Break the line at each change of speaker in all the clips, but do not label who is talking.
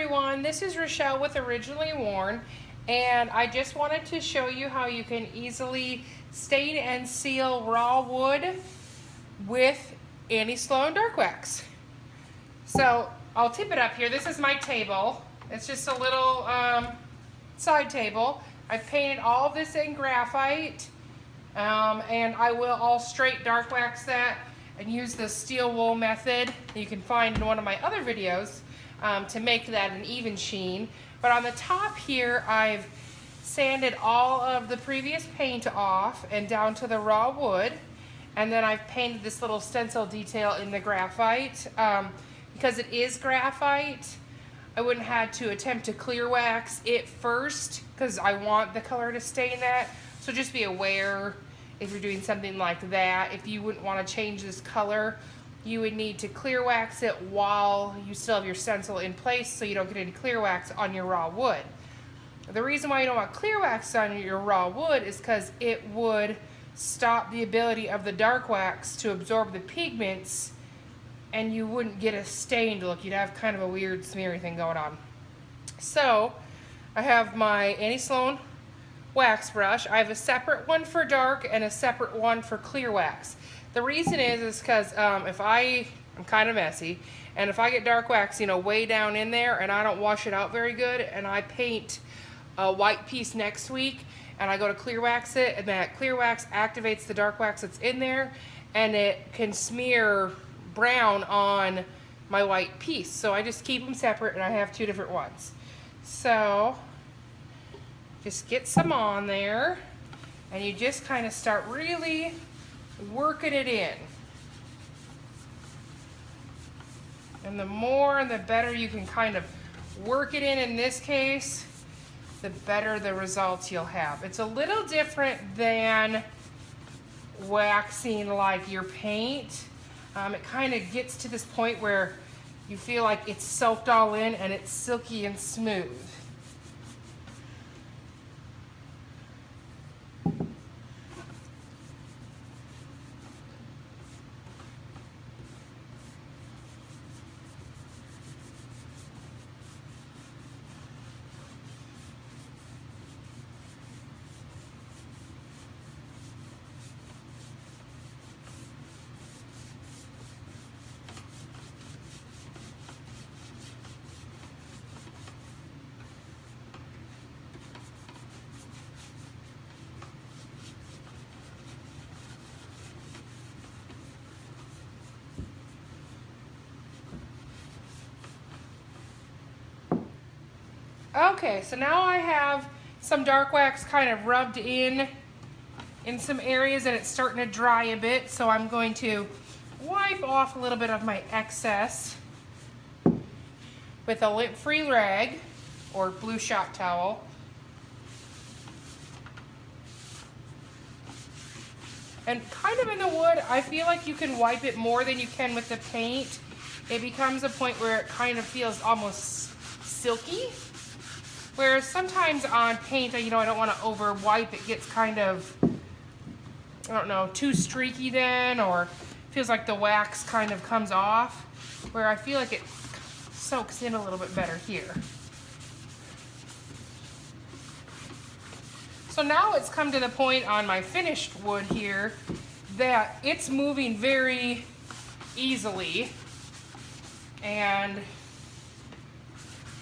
everyone, this is Rochelle with Originally Worn, and I just wanted to show you how you can easily stain and seal raw wood with Annie Sloan Dark Wax. So I'll tip it up here. This is my table. It's just a little side table. I've painted all of this in graphite, and I will all straight dark wax that and use the steel wool method that you can find in one of my other videos to make that an even sheen. But on the top here, I've sanded all of the previous paint off and down to the raw wood, and then I've painted this little stencil detail in the graphite. Because it is graphite, I wouldn't have to attempt to clear wax it first because I want the color to stain that. So just be aware if you're doing something like that. If you wouldn't want to change this color, you would need to clear wax it while you still have your stencil in place so you don't get any clear wax on your raw wood. The reason why you don't want clear wax on your raw wood is because it would stop the ability of the dark wax to absorb the pigments, and you wouldn't get a stained look. You'd have kind of a weird smeary thing going on. So I have my Annie Sloan wax brush. I have a separate one for dark and a separate one for clear wax. The reason is because I'm kind of messy, and if I get dark wax, way down in there and I don't wash it out very good, and I paint a white piece next week and I go to clear wax it, and that clear wax activates the dark wax that's in there, and it can smear brown on my white piece. So I just keep them separate, and I have two different ones. So just get some on there, and you just kind of start really working it in. And the more and the better you can kind of work it in this case, the better the results you'll have. It's a little different than waxing like your paint. It kind of gets to this point where you feel like it's soaked all in and it's silky and smooth. Okay, so now I have some dark wax kind of rubbed in some areas, and it's starting to dry a bit, so I'm going to wipe off a little bit of my excess with a lint-free rag or blue shot towel. And kind of in the wood, I feel like you can wipe it more than you can with the paint. It becomes a point where it kind of feels almost silky. Whereas sometimes on paint, I don't want to over wipe. It gets kind of, too streaky then, or feels like the wax kind of comes off, where I feel like it soaks in a little bit better here. So now it's come to the point on my finished wood here that it's moving very easily, and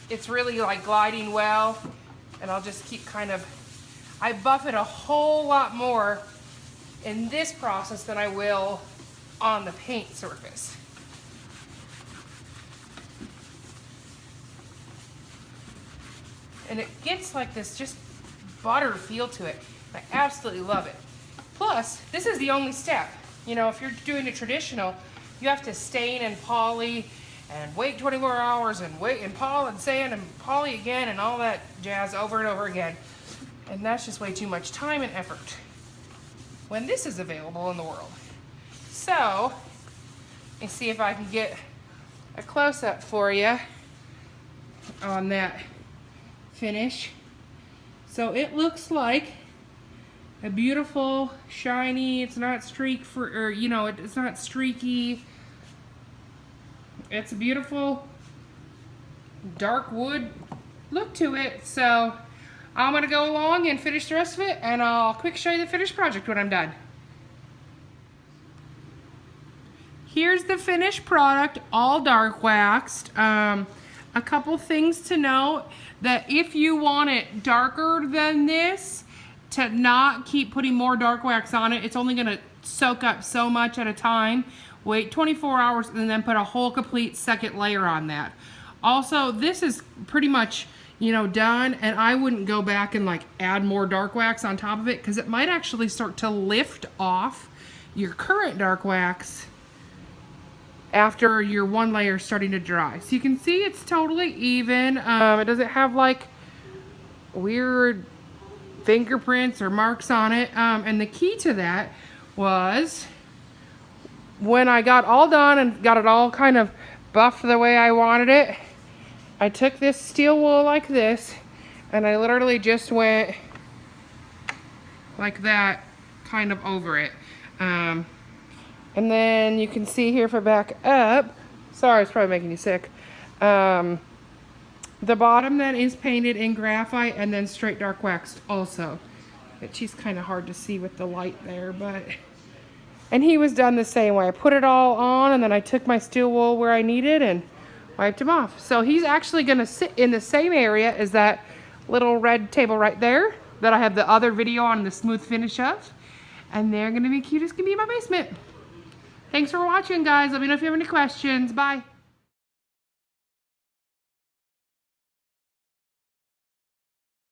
it's really like gliding well, and I'll just keep I buff it a whole lot more in this process than I will on the paint surface. And it gets like this just butter feel to it. I absolutely love it. Plus, this is the only step. If you're doing a traditional, you have to stain and poly and wait 24 hours and wait and pol and sand and poly again and all that jazz over and over again. And that's just way too much time and effort when this is available in the world. So, let me see if I can get a close-up for you on that finish. So it looks like a beautiful, shiny, it's not it's not streaky. It's a beautiful dark wood look to it. So I'm gonna go along and finish the rest of it, and I'll quick show you the finished project when I'm done. Here's the finished product, all dark waxed. A couple things to note, that if you want it darker than this, to not keep putting more dark wax on it, it's only gonna soak up so much at a time. Wait 24 hours and then put a whole complete second layer on that. Also, this is pretty much, you know, done, and I wouldn't go back and like add more dark wax on top of it, because it might actually start to lift off your current dark wax after your one layer is starting to dry. So you can see it's totally even. It doesn't have like weird fingerprints or marks on it. And the key to that was when I got all done and got it all kind of buffed the way I wanted it, I took this steel wool like this, and I literally just went like that, kind of over it. And then you can see here if I back up, sorry, it's probably making you sick. The bottom then is painted in graphite and then straight dark waxed also. She's kind of hard to see with the light there, but. And he was done the same way. I put it all on, and then I took my steel wool where I needed and wiped him off. So he's actually gonna sit in the same area as that little red table right there that I have the other video on the smooth finish of. And they're gonna be cute as can be in my basement. Thanks for watching, guys. Let me know if you have any questions. Bye.